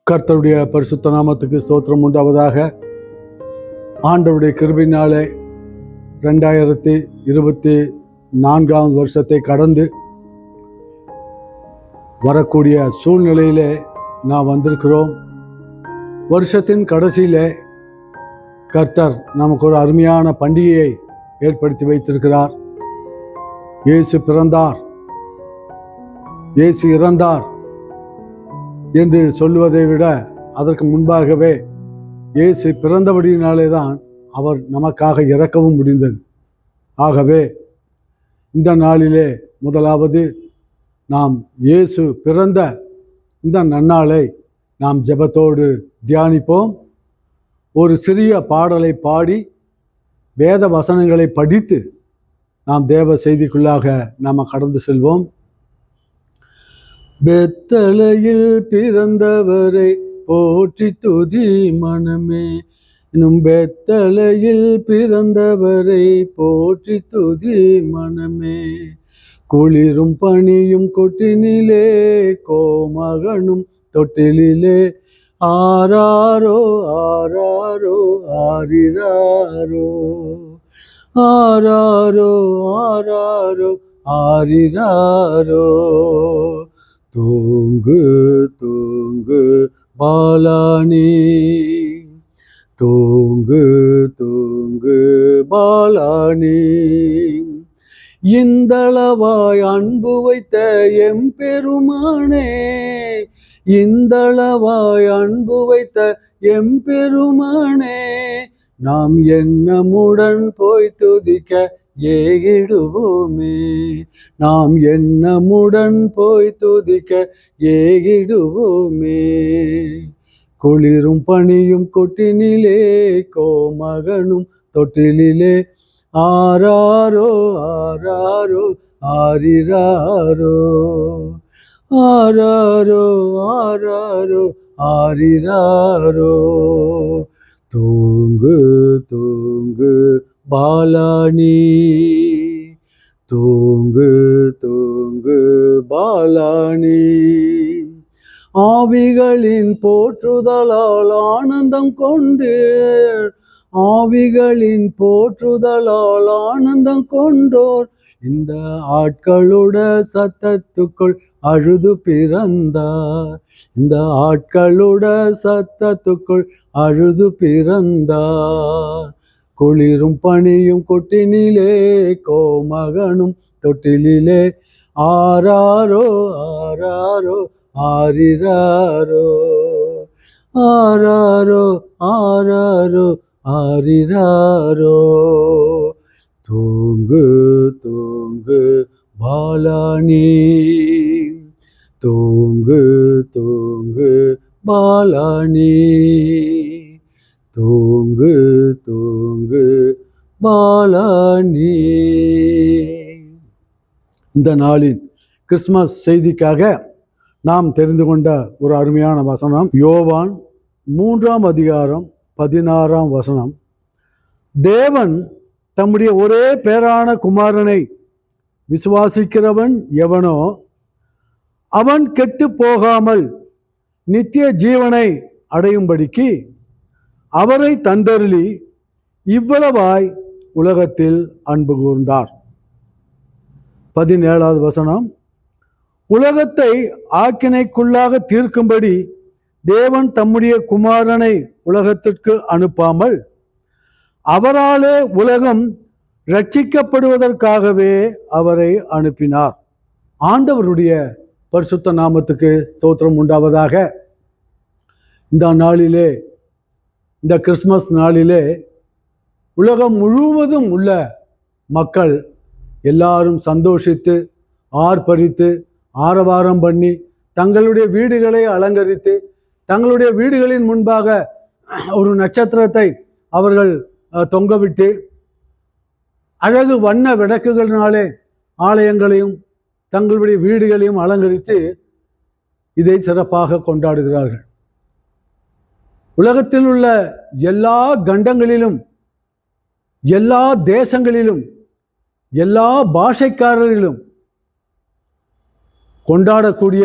கர்த்தருடைய பரிசுத்த நாமத்துக்கு ஸ்தோத்திரம் உண்டாவதாக. ஆண்டவருடைய கிருபையினாலே 2024 வருஷத்தை கடந்து வரக்கூடிய சூழ்நிலையிலே நாம் வந்திருக்கிறோம். வருஷத்தின் கடைசியிலே கர்த்தர் நமக்கு ஒரு அருமையான பண்டிகையை ஏற்படுத்தி வைத்திருக்கிறார். இயேசு பிறந்தார், இயேசு இறந்தார் என்று சொல்லுவதை விட அதற்கு முன்பாகவே இயேசு பிறந்தபடியினாலே தான் அவர் நமக்காக இறக்கவும் முடிந்தது. ஆகவே இந்த நாளிலே முதலாவது நாம் இயேசு பிறந்த இந்த நன்னாளை நாம் ஜெபத்தோடு தியானிப்போம். ஒரு சிறிய பாடலை பாடி வேத வசனங்களை படித்து நாம் தேவ செய்திக்குள்ளாக நாம் கடந்து செல்வோம். பெத்தலையில் பிறந்தவரை போற்றி துதி மனமே, இன்னும் பெத்தலையில் பிறந்தவரை போற்றி துதி மனமே. குளிரும் பனியும் கொட்டினிலே கோமகனும் தொட்டிலே ஆராரோ ஆராரோ ஆரிராரோ ஆராரோ ஆராரோ ஆரிராரோ. தூங்கு தூங்கு பாலானி, தூங்கு தூங்கு பாலானி. இந்தளவாய் அன்பு வைத்த எம்பெருமானே, இந்தளவாய் அன்பு வைத்த எம்பெருமானே. நாம் எண்ணமுடன் போய் துதிக்க ஏகிடுவோமே, நாம் எண்ணமுடன் போய் துதிக்க ஏகிடுவோமே. குளிரும் பனியும் கொட்டினிலே கோமகனும் தொட்டிலே ஆராரோ ஆராரோ ஆரிராரோ ஆராரோ ஆராரோ ஆரிராரோ. தூங்கு தூங்கு பாலானி, தூங்கு தூங்கு பாலானி. ஆவிகளின் போற்றுதலால் ஆனந்தம் கொண்டு, ஆவிகளின் போற்றுதலால் ஆனந்தம் கொண்டோர் இந்த ஆட்களோட சத்தத்துக்குள் அழுது பிறந்தார், இந்த ஆட்களோட சத்தத்துக்குள் அழுது பிறந்தார். குளிரும் பனியும் கொட்டினிலே கோமகனும் தொட்டிலே ஆராரோ ஆராரோ ஆரிராரோ ஆராரோ ஆராரோ ஆரிராரோ. தூங்கு தூங்கு பாலானி, தூங்கு தூங்கு பாலானி, தூங்கு தூங்கு பாலானி. இந்த நாளின் கிறிஸ்துமஸ் செய்திக்காக நாம் தெரிந்து கொண்ட ஒரு அருமையான வசனம் யோவான் 3:16 தேவன் தம்முடைய ஒரே பேரான குமாரனை விசுவாசிக்கிறவன் எவனோ அவன் கெட்டு போகாமல் நித்திய ஜீவனை அடையும்படிக்கு அவரை தந்தருளி இவ்வளவாய் உலகத்தில் அன்பு கூர்ந்தார். 17 உலகத்தை ஆக்கினைக்குள்ளாக தீர்க்கும்படி தேவன் தம்முடைய குமாரனை உலகத்திற்கு அனுப்பாமல் அவராலே உலகம் ரட்சிக்கப்படுவதற்காகவே அவரை அனுப்பினார். ஆண்டவருடைய பரிசுத்த நாமத்துக்கு ஸ்தோத்திரம் உண்டாவதாக. இந்த நாளிலே, இந்த கிறிஸ்துமஸ் நாளிலே உலகம் முழுவதும் உள்ள மக்கள் எல்லாரும் சந்தோஷித்து ஆர்ப்பரித்து ஆரவாரம் பண்ணி தங்களுடைய வீடுகளை அலங்கரித்து தங்களுடைய வீடுகளின் முன்பாக ஒரு நட்சத்திரத்தை அவர்கள் தொங்கவிட்டு அழகு வண்ண விளக்குகளினாலே ஆலயங்களையும் தங்களுடைய வீடுகளையும் அலங்கரித்து இதை சிறப்பாக கொண்டாடுகிறார்கள். உலகத்தில் உள்ள எல்லா கண்டங்களிலும் எல்லா தேசங்களிலும் எல்லா பாஷைக்காரர்களும் கொண்டாடக்கூடிய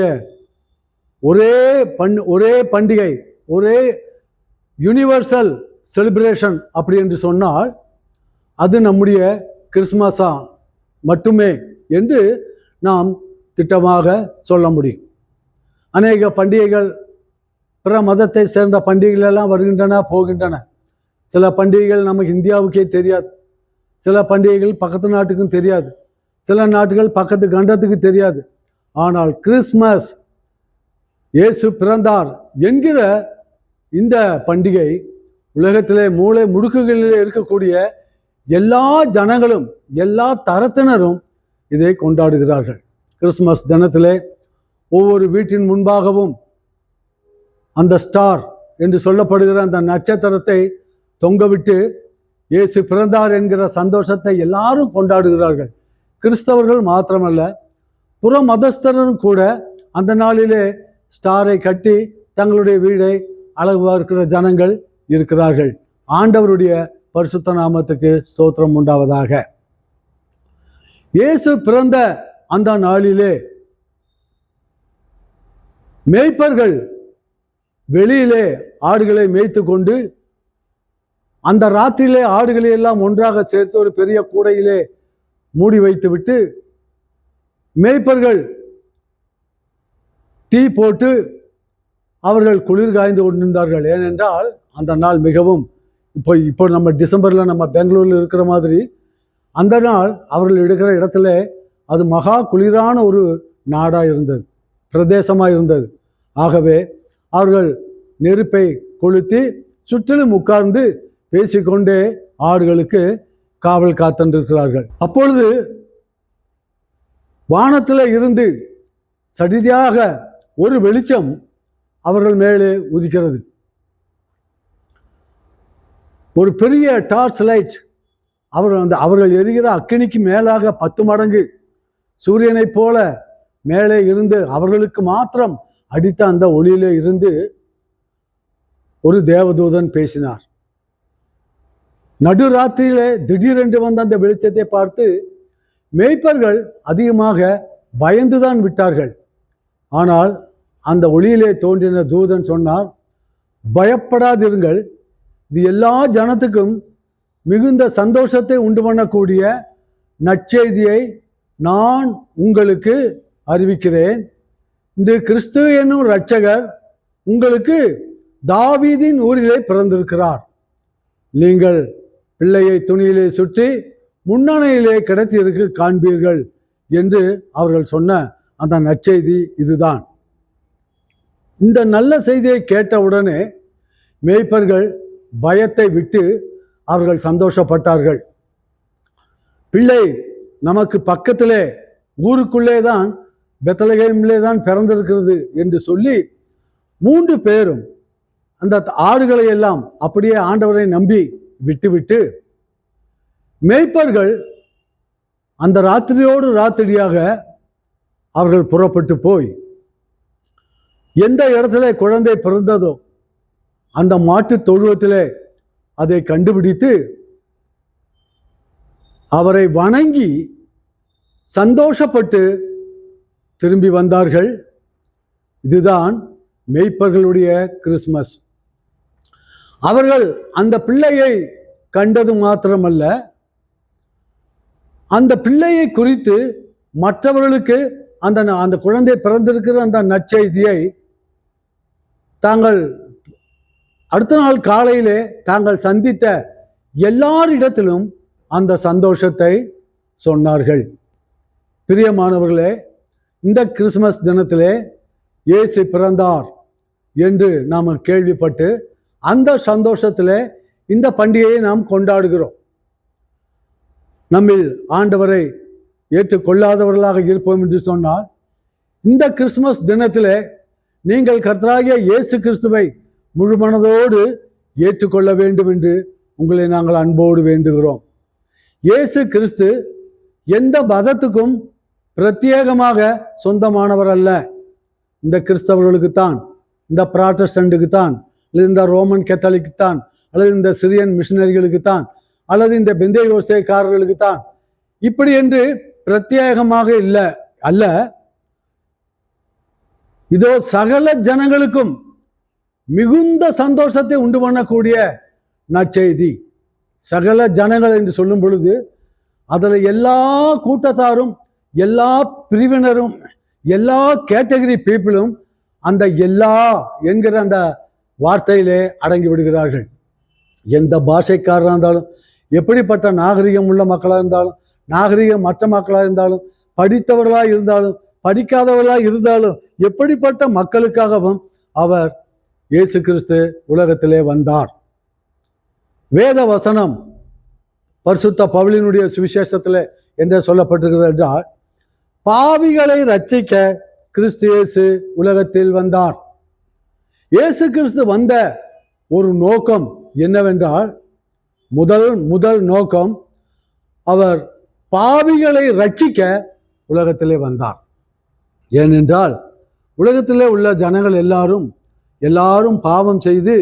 ஒரே பண்டிகை, ஒரே யூனிவர்சல் செலிப்ரேஷன் அப்படி என்று சொன்னால் அது நம்முடைய கிறிஸ்மஸா மட்டுமே என்று நாம் திட்டமாக சொல்ல முடியும். அநேக பண்டிகைகள், பிற மதத்தை சேர்ந்த பண்டிகைகள் எல்லாம் வருகின்றன, போகின்றன. சில பண்டிகைகள் நமக்கு இந்தியாவுக்கே தெரியாது, சில பண்டிகைகள் பக்கத்து நாட்டுக்கும் தெரியாது, சில நாட்டுகள் பக்கத்து கண்டத்துக்கு தெரியாது. ஆனால் கிறிஸ்மஸ், இயேசு பிறந்தார் என்கிற இந்த பண்டிகை உலகத்திலே மூலை முடுக்குகளிலே இருக்கக்கூடிய எல்லா ஜனங்களும், எல்லா தரத்தினரும் இதை கொண்டாடுகிறார்கள். கிறிஸ்மஸ் தினத்திலே ஒவ்வொரு வீட்டின் முன்பாகவும் அந்த ஸ்டார் என்று சொல்லப்படுகிற அந்த நட்சத்திரத்தை தொங்கவிட்டு இயேசு பிறந்தார் என்கிற சந்தோஷத்தை எல்லாரும் கொண்டாடுகிறார்கள். கிறிஸ்தவர்கள் மாத்திரமல்ல, புற மதஸ்தரும் கூட அந்த நாளிலே ஸ்டாரை கட்டி தங்களுடைய வீடை அழகு பார்க்கிற ஜனங்கள் இருக்கிறார்கள். ஆண்டவருடைய பரிசுத்த நாமத்துக்கு ஸ்தோத்திரம் உண்டாவதாக. இயேசு பிறந்த அந்த நாளிலே மேய்ப்பர்கள் வெளியிலே ஆடுகளை மேய்த்து கொண்டு அந்த ராத்திரியிலே ஆடுகளை எல்லாம் ஒன்றாக சேர்த்து ஒரு பெரிய கூடையிலே மூடி வைத்து விட்டு மேய்ப்பர்கள் தீ போட்டு அவர்கள் குளிர் காய்ந்து கொண்டிருந்தார்கள். ஏனென்றால் அந்த நாள் மிகவும் இப்போ நம்ம டிசம்பரில் நம்ம பெங்களூரில் இருக்கிற மாதிரி அந்த நாள் அவர்கள் இருக்கிற இடத்துல அது மகா குளிரான ஒரு நாடாக இருந்தது, பிரதேசமாக இருந்தது. ஆகவே அவர்கள் நெருப்பை கொளுத்தி சுற்றிலும் உட்கார்ந்து பேசிக்கொண்டே ஆடுகளுக்கு காவல் காத்திருக்கிறார்கள். அப்பொழுது வானத்தில் இருந்து சடிதியாக ஒரு வெளிச்சம் அவர்கள் மேலே உதிக்கிறது. ஒரு பெரிய டார்ச் லைட் அவர்கள் எரிகிற அக்கினிக்கு மேலாக 10 மடங்கு சூரியனைப் போல மேலே இருந்து அவர்களுக்கு மாத்திரம் அடித்த அந்த ஒளியிலே இருந்து ஒரு தேவதூதன் பேசினார். நடுராத்திரியிலே திடீரென்று வந்த அந்த வெளிச்சத்தை பார்த்து மேய்ப்பர்கள் அதிகமாக பயந்துதான் விட்டார்கள். ஆனால் அந்த ஒளியிலே தோன்றின தூதன் சொன்னார், பயப்படாதிருங்கள், இது எல்லா ஜனத்துக்கும் மிகுந்த சந்தோஷத்தை உண்டு பண்ணக்கூடிய நற்செய்தியை நான் உங்களுக்கு அறிவிக்கிறேன். இன்று கிறிஸ்து என்னும் இரட்சகர் உங்களுக்கு தாவீதின் ஊரிலே பிறந்திருக்கிறார். நீங்கள் பிள்ளையை துணியிலே சுற்றி முன்னணையிலே கிடத்தி இருக்க காண்பீர்கள் என்று அவர்கள் சொன்ன அந்த நற்செய்தி இதுதான். இந்த நல்ல செய்தியை கேட்டவுடனே மேய்ப்பர்கள் பயத்தை விட்டு அவர்கள் சந்தோஷப்பட்டார்கள். பிள்ளை நமக்கு பக்கத்திலே ஊருக்குள்ளே தான், பெத்லகேமிலே தான் பிறந்திருக்கிறது என்று சொல்லி 3 பேரும் அந்த ஆடுகளை எல்லாம் அப்படியே ஆண்டவரை நம்பி விட்டுவிட்டு மேய்ப்பர்கள் அந்த ராத்திரியோடு ராத்திரியாக அவர்கள் புறப்பட்டு போய் எந்த இடத்துல குழந்தை பிறந்ததோ அந்த மாட்டு தொழுவத்திலே அதை கண்டுபிடித்து அவரை வணங்கி சந்தோஷப்பட்டு திரும்பி வந்தார்கள். இதுதான் மேய்ப்பர்களுடைய கிறிஸ்மஸ். அவர்கள் அந்த பிள்ளையை கண்டது மாத்திரமல்ல, அந்த பிள்ளையை குறித்து மற்றவர்களுக்கு அந்த குழந்தை பிறந்திருக்கிற அந்த நற்செய்தியை தாங்கள் அடுத்த நாள் காலையிலே தாங்கள் சந்தித்த எல்லாரிடத்திலும் அந்த சந்தோஷத்தை சொன்னார்கள். பிரியமானவர்களே, இந்த கிறிஸ்மஸ் தினத்திலே இயேசு பிறந்தார் என்று நாம் கேள்விப்பட்டு அந்த சந்தோஷத்திலே இந்த பண்டிகையை நாம் கொண்டாடுகிறோம். நம்மில் ஆண்டவரை ஏற்றுக்கொள்ளாதவர்களாக இருப்போம் என்று சொன்னால் இந்த கிறிஸ்மஸ் தினத்திலே நீங்கள் கர்த்தராகிய இயேசு கிறிஸ்துவை முழு மனதோடு ஏற்றுக்கொள்ள வேண்டும் என்று உங்களை நாங்கள் அன்போடு வேண்டுகிறோம். இயேசு கிறிஸ்து எந்த மதத்துக்கும் பிரத்யேகமாக சொந்தமானவர் அல்ல. இந்த கிறிஸ்தவர்களுக்குத்தான், இந்த ப்ராட்டஸ்டண்ட்டுக்குத்தான், அல்லது இந்த ரோமன் கேத்தலிக்குத்தான், அல்லது இந்த சிரியன் மிஷினரிகளுக்குத்தான், அல்லது இந்த பெந்தேகோஸ்தேக்காரர்களுக்குத்தான், இப்படி என்று பிரத்யேகமாக அல்ல. இதோ சகல ஜனங்களுக்கும் மிகுந்த சந்தோஷத்தை உண்டு பண்ணக்கூடிய நற்செய்தி. சகல ஜனங்கள் என்று சொல்லும் பொழுது அதில் எல்லா கூட்டத்தாரும், எல்லா பிரிவினரும், எல்லா கேட்டகரி பீப்புளும் அந்த எல்லா என்கிற அந்த வார்த்தையிலே அடங்கி விடுகிறார்கள். எந்த பாஷைக்காரராக இருந்தாலும், எப்படிப்பட்ட நாகரிகம் உள்ள மக்களாக இருந்தாலும், நாகரிகம் மற்ற மக்களாக இருந்தாலும், படித்தவர்களாக இருந்தாலும், படிக்காதவர்களாக இருந்தாலும், எப்படிப்பட்ட மக்களுக்காகவும் அவர் இயேசு கிறிஸ்து உலகத்திலே வந்தார். வேத வசனம் பரிசுத்த பவுலினுடைய சுவிசேஷத்தில் என்ன சொல்லப்பட்டிருக்கிறது என்றால், பாவிகளை ரட்சிக்க கிறிஸ்து இயேசு உலகத்தில் வந்தார். இயேசு கிறிஸ்து வந்த ஒரு நோக்கம் என்னவென்றால், முதல் நோக்கம் அவர் பாவிகளை ரட்சிக்க உலகத்திலே வந்தார். ஏனென்றால் உலகத்திலே உள்ள ஜனங்கள் எல்லாரும் பாவம் செய்து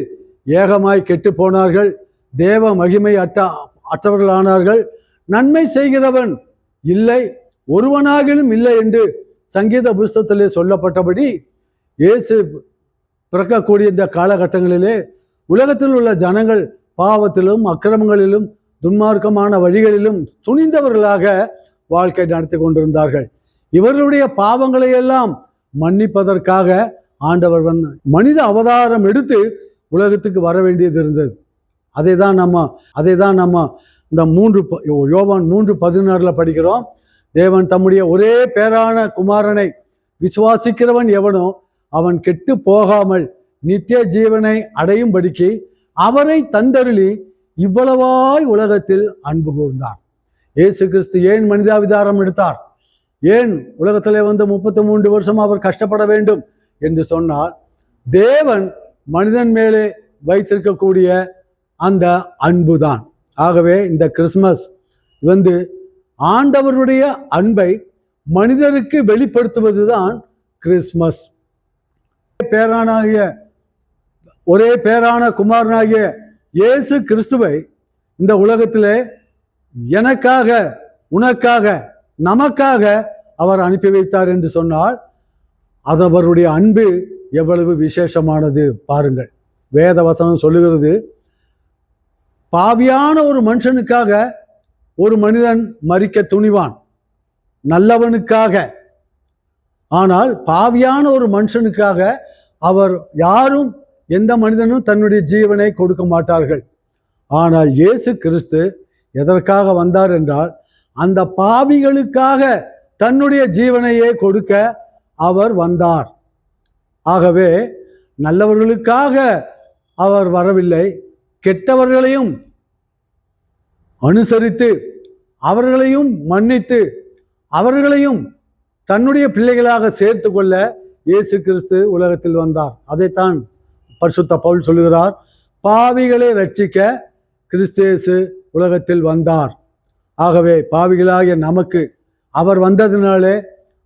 ஏகமாய் கெட்டு போனார்கள். தேவ மகிமை அற்றவர்களானார்கள். நன்மை செய்கிறவன் இல்லை, ஒருவனாகிலும் இல்லை என்று சங்கீத புஸ்தகத்திலே சொல்லப்பட்டபடி இயேசு பிறக்கக்கூடிய இந்த காலகட்டங்களிலே உலகத்தில் உள்ள ஜனங்கள் பாவத்திலும் அக்கிரமங்களிலும் துன்மார்க்கமான வழிகளிலும் துணிந்தவர்களாக வாழ்க்கை நடத்தி கொண்டிருந்தார்கள். இவர்களுடைய பாவங்களை எல்லாம் மன்னிப்பதற்காக ஆண்டவர் மனித அவதாரம் எடுத்து உலகத்துக்கு வர வேண்டியது இருந்தது. அதை தான் நம்ம இந்த யோவான் 3:16 படிக்கிறோம். தேவன் தம்முடைய ஒரே பேரான குமாரனை விசுவாசிக்கிறவன் எவனோ அவன் கெட்டு போகாமல் நித்திய ஜீவனை அடையும்படிக்கு அவரை தந்தருளி இவ்வளவாய் உலகத்தில் அன்பு கூர்ந்தார். இயேசு கிறிஸ்து ஏன் மனிதாவதாரம் எடுத்தார்? ஏன் உலகத்திலே 33 வருஷம் அவர் கஷ்டப்பட வேண்டும் என்று சொன்னால், தேவன் மனிதன் மேலே வைத்திருக்கக்கூடிய அந்த அன்புதான். ஆகவே இந்த கிறிஸ்மஸ் ஆண்டவருடைய அன்பை மனிதருக்கு வெளிப்படுத்துவதுதான் கிறிஸ்மஸ். ஒரே பேரான குமாரனாகிய இயேசு கிறிஸ்துவை இந்த உலகத்திலே எனக்காக, உனக்காக, நமக்காக அவர் அனுப்பி வைத்தார் என்று சொன்னால் அது அவருடைய அன்பு எவ்வளவு விசேஷமானது பாருங்கள். வேத வசனம் சொல்லுகிறது, பாவியான ஒரு மனுஷனுக்காக ஒரு மனிதன் மரிக்க துணிவான், நல்லவனுக்காக. ஆனால் பாவியான ஒரு மனுஷனுக்காக அவர் யாரும், எந்த மனிதனும் தன்னுடைய ஜீவனை கொடுக்க மாட்டார்கள். ஆனால் இயேசு கிறிஸ்து எதற்காக வந்தார் என்றால், அந்த பாவிகளுக்காக தன்னுடைய ஜீவனையே கொடுக்க அவர் வந்தார். ஆகவே நல்லவர்களுக்காக அவர் வரவில்லை, கெட்டவர்களையும் அனுசரித்து அவர்களையும் மன்னித்து அவர்களையும் தன்னுடைய பிள்ளைகளாக சேர்த்து கொள்ள இயேசு கிறிஸ்து உலகத்தில் வந்தார். அதைத்தான் பரிசுத்த பவுல் சொல்லுகிறார், பாவிகளை ரட்சிக்க கிறிஸ்து இயேசு உலகத்தில் வந்தார். ஆகவே பாவிகளாகிய நமக்கு அவர் வந்ததினாலே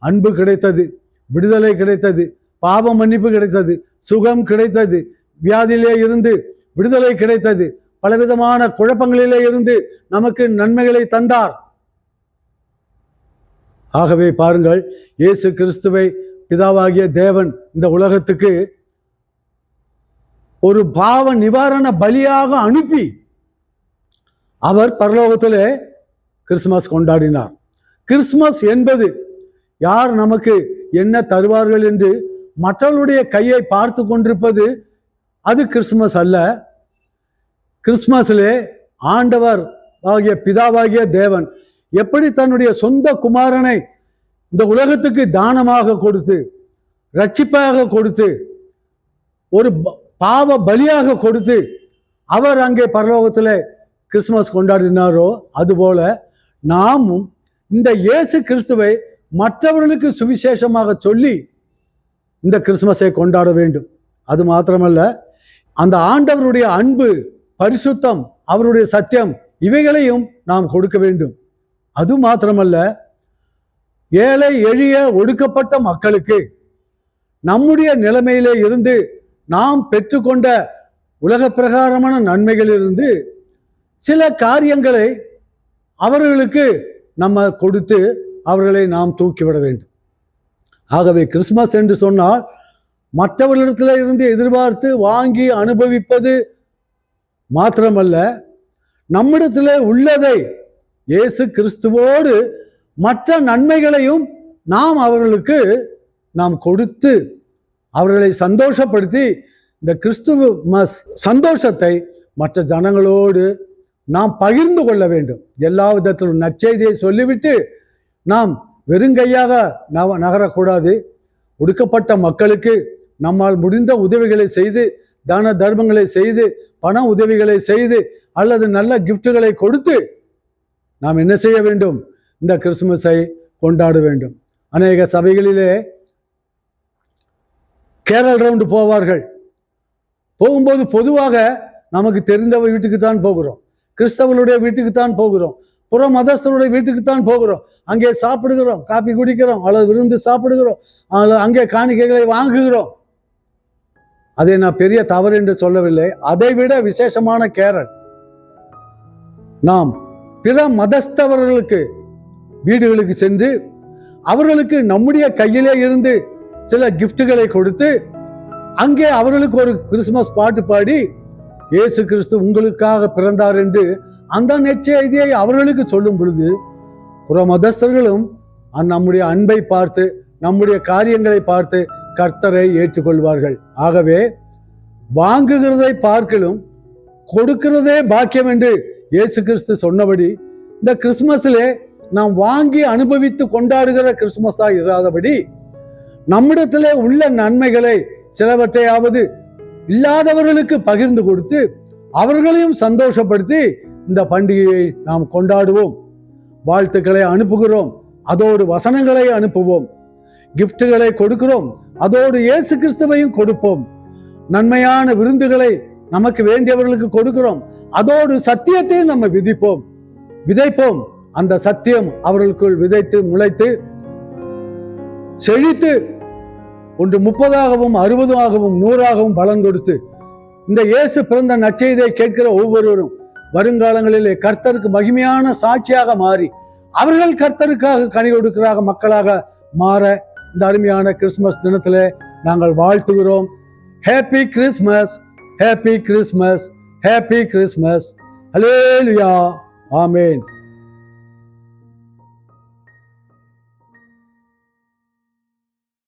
அன்பு கிடைத்தது, விடுதலை கிடைத்தது, பாவ மன்னிப்பு கிடைத்தது, சுகம் கிடைத்தது, வியாதியிலே இருந்து விடுதலை கிடைத்தது, பலவிதமான குழப்பங்களிலே இருந்து நமக்கு நன்மைகளை தந்தார். ஆகவே பாருங்கள், இயேசு கிறிஸ்துவை பிதாவாகிய தேவன் இந்த உலகத்துக்கு ஒரு பாவ நிவாரண பலியாக அனுப்பி அவர் பரலோகத்திலே கிறிஸ்துமஸ் கொண்டாடினார். கிறிஸ்துமஸ் என்பது யார் நமக்கு என்ன தருவார்கள் என்று மற்றவர்களுடைய கையை பார்த்து கொண்டிருப்பது அது கிறிஸ்துமஸ் அல்ல. கிறிஸ்துமஸிலே ஆண்டவர் ஆகிய பிதாவாகிய தேவன் எப்படி தன்னுடைய சொந்த குமாரனை இந்த உலகத்துக்கு தானமாக கொடுத்து, ரட்சிப்பாக கொடுத்து, ஒரு பாவ பலியாக கொடுத்து அவர் அங்கே பரலோகத்தில் கிறிஸ்துமஸ் கொண்டாடினாரோ, அதுபோல நாமும் இந்த இயேசு கிறிஸ்துவை மற்றவர்களுக்கு சுவிசேஷமாக சொல்லி இந்த கிறிஸ்துமஸை கொண்டாட வேண்டும். அது மாத்திரமல்ல, அந்த ஆண்டவருடைய அன்பு, பரிசுத்தம், அவருடைய சத்தியம், இவைகளையும் நாம் கொடுக்க வேண்டும். அது மாத்திரமல்ல, ஏழை எளிய ஒடுக்கப்பட்ட மக்களுக்கு நம்முடைய நிலைமையிலே இருந்து நாம் பெற்றுக்கொண்ட உலக பிரகாரமான நன்மைகளிலிருந்து சில காரியங்களை அவர்களுக்கு நம்ம கொடுத்து அவர்களை நாம் தூக்கிவிட வேண்டும். ஆகவே கிறிஸ்துமஸ் என்று சொன்னால் மற்றவர்களிடத்தில் இருந்து எதிர்பார்த்து வாங்கி அனுபவிப்பது மாத்திரமல்ல, நம்மிடத்தில் உள்ளதை இயேசு கிறிஸ்துவோடு மற்ற நன்மைகளையும் நாம் அவர்களுக்கு கொடுத்து அவர்களை சந்தோஷப்படுத்தி இந்த கிறிஸ்துவ சந்தோஷத்தை மற்ற ஜனங்களோடு நாம் பகிர்ந்து கொள்ள வேண்டும். எல்லா விதத்திலும் நற்செய்தியை சொல்லிவிட்டு நாம் வெறுங்கையாக நகரக்கூடாது. ஒடுக்கப்பட்ட மக்களுக்கு நம்மால் முடிந்த உதவிகளை செய்து, தான தர்மங்களை செய்து, பண உதவிகளை செய்து, அல்லது நல்ல கிஃப்ட்டுகளை கொடுத்து நாம் என்ன செய்ய வேண்டும்? இந்த கிறிஸ்துமஸை கொண்டாட வேண்டும். அநேக சபைகளிலே கேரல் ரவுண்டு போவார்கள். போகும்போது பொதுவாக நமக்கு தெரிந்த வீட்டுக்குத்தான் போகிறோம், கிறிஸ்தவர்களுடைய வீட்டுக்குத்தான் போகிறோம், புற மதஸ்தருடைய வீட்டுக்குத்தான் போகிறோம். அங்கே சாப்பிடுகிறோம், காப்பி குடிக்கிறோம், அல்லது விருந்து சாப்பிடுகிறோம், அங்கே காணிக்கைகளை வாங்குகிறோம். அதை நான் பெரிய தவறு என்று சொல்லவில்லை. அதைவிட விசேஷமான கேரல், நாம் பிற மதஸ்தவர்களுக்கு வீடுகளுக்கு சென்று அவர்களுக்கு நம்முடைய கையிலே இருந்து சில கிஃப்ட்டுகளை கொடுத்து அங்கே அவர்களுக்கு ஒரு கிறிஸ்துமஸ் பாட்டு பாடி இயேசு கிறிஸ்து உங்களுக்காக பிறந்தார் என்று அந்த நற்செய்தியை அவர்களுக்கு சொல்லும் பொழுது புற மதஸ்தர்களும் நம்முடைய அன்பை பார்த்து, நம்முடைய காரியங்களை பார்த்து கர்த்தரை ஏற்றுக்கொள்வார்கள். ஆகவே வாங்குகிறதை பார்க்கலும் கொடுக்கிறதே பாக்கியம் என்று இயேசு கிறிஸ்து சொன்னபடி இந்த கிறிஸ்துமஸிலே நாம் வாங்கி அனுபவித்து கொண்டாடுகிற கிறிஸ்துமஸா இராதபடி நம்மிடத்திலே உள்ள நன்மைகளை சிலவற்றையாவது இல்லாதவர்களுக்கு பகிர்ந்து கொடுத்து அவர்களையும் சந்தோஷப்படுத்தி இந்த பண்டிகையை நாம் கொண்டாடுவோம். வாழ்த்துக்களை அனுப்புகிறோம், அதோடு வசனங்களை அனுப்புவோம். கிஃப்ட்டுகளை கொடுக்கிறோம், அதோடு இயேசு கிறிஸ்துவையும் கொடுப்போம். நன்மையான விருந்துகளை நமக்கு வேண்டியவர்களுக்கு கொடுக்கிறோம், அதோடு சத்தியத்தையும் நம்ம விதைப்போம். அந்த சத்தியம் அவர்களுக்குள் விதைத்து முளைத்து செழித்து ஒன்று 30ஆகவும் 60ஆகவும் 100ஆகவும் பலன் கொடுத்து இந்த இயேசு பிறந்த நற்செய்தியை கேட்கிற ஒவ்வொருவரும் வருங்காலங்களிலே கர்த்தருக்கு மகிமையான சாட்சியாக மாறி அவர்கள் கர்த்தருக்காக கனி கொடுக்கிற மக்களாக மாற இந்த அருமையான கிறிஸ்துமஸ் தினத்திலே நாங்கள் வாழ்த்துகிறோம். Happy Christmas, happy Christmas, happy Christmas. Hallelujah, ஆமென்.